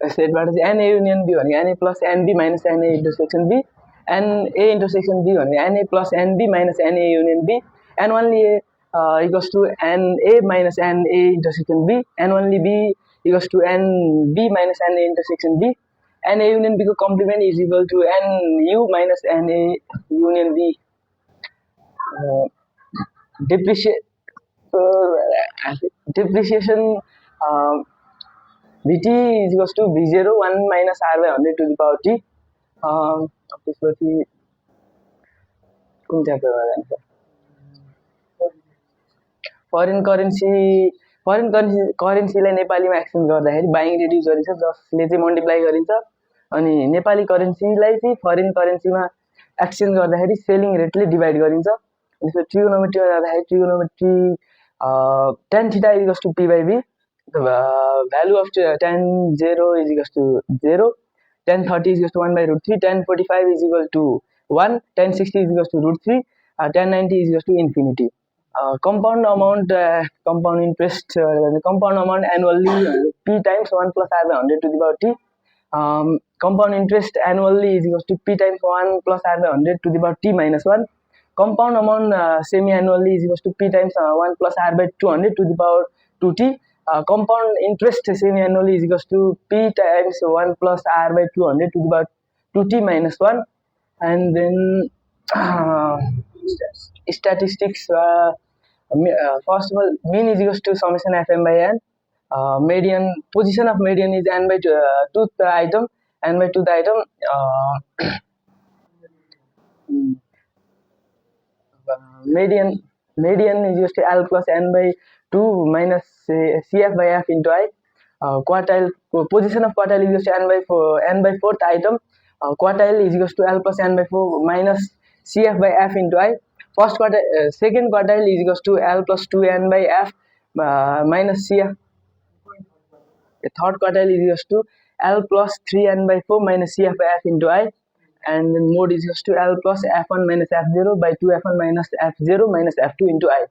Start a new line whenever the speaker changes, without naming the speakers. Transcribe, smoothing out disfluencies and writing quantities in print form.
सेटबाट चाहिँ n A union B भनेको n A plus n B minus n A intersection B, n A intersection B भनेको n A plus n B minus n A union B, n only A equals to n A minus n A intersection B, n only B equals to n B minus n A intersection B, n A union बीको complement is equal to n U minus n A union B. Depreciation Vt is equals to V0 1 minus R by 100 to the power T. त्यसपछि कुन च्याप्टरमा जान्छ? Foreign करेन्सीलाई नेपालीमा exchange गर्दाखेरि buying rate use गरिन्छ जसले चाहिँ multiply गरिन्छ, अनि नेपाली करेन्सीलाई चाहिँ फरेन करेन्सीमा एक्सचेन्ज गर्दाखेरि सेलिङ रेटले डिभाइड गरिन्छ. त्यसपछि ट्रिगोनोमेट्रीमा जाँदाखेरि trigonometry tan theta is equals to p by b. The value of tan 0 is equals to 0, tan 30 is equals to 1 by root 3, tan 45 is equal to 1, tan 60 is equals to root 3, tan 90 is equals to infinity. Compound amount, compound interest, compound amount annually p times 1 plus r by 100 to the power t. Compound interest annually is equals to p times 1 plus r by 100 to the power t minus 1. Compound amount semi-annually is equals to p times 1 plus r by 200 to the power 2t. Compound interest semi-annually is equals to p times 1 plus r by 200 to the power 2t minus 1. And then statistics, first of all, mean is equals to summation fm by n. Median, position of median is n by 2th item, n by 2th item. Median is equals to L plus n by 2 minus CF by F into I. Quartile, position of quartile is equals to n by 4th item. Quartile is equals to L plus n by 4 minus CF by F into I. First quartile, second quartile is equals to L plus 2n by F minus CF. The third quartile is equals to L plus 3n by 4 minus CF by F into I. And then mode is equals to L plus F1 minus F0 by 2F1 minus F0 minus F2 into I.